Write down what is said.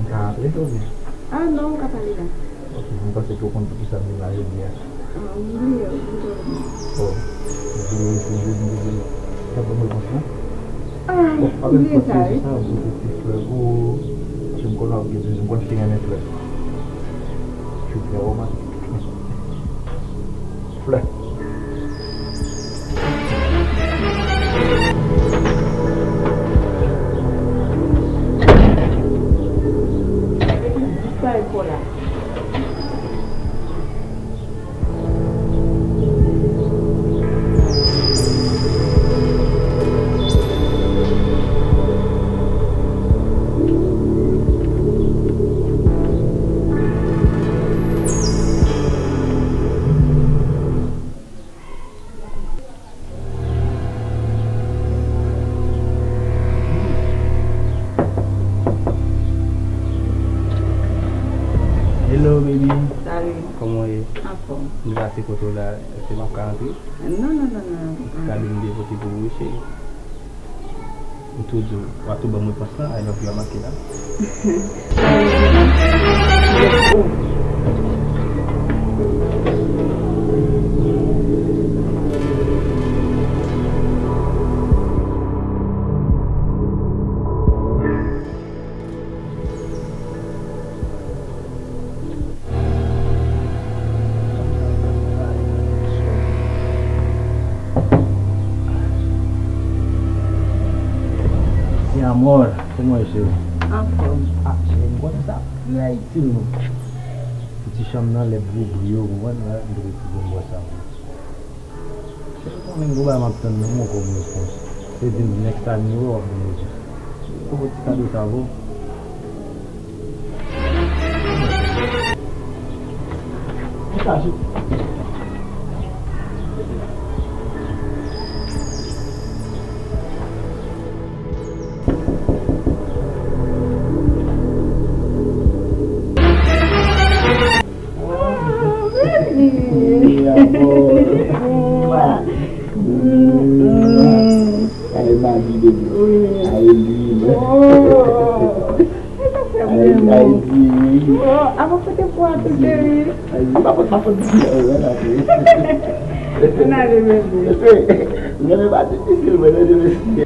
Ah, itu sih. Ah, non, Catalina. Oke, entonces tú con tu quizás de la India. Ah, un lío, un lío. Oh, jadi siapa mau masuk? Ah, Oh, un avec lío, quoi ¿sabes? c'est ça, vous êtes frère ou je me connais que je me connais un frère. Je suis frère romantique. Frère. Está por là. Hello baby. Salut. Comment est? Ah bon. Là c'est photo là, c'est ma carte. Non, non, non, non. Kadang dia putih bulu sih. Itu tu waktu bangun pasal I love you makin lah. Amor, como é isso? Ah bon. Ah, c'est quoi ça? Là, tu petit chambre dans les beaux brio, on va nous voir ça. C'est pas même gros maintenant non comme réponse. C'est du next time nous on va dire. Comment tu t'as ça va? Apa putih kuat tu Dewi? Apa dia lah tu. Benar Dewi. Nggak ada sih benar dia.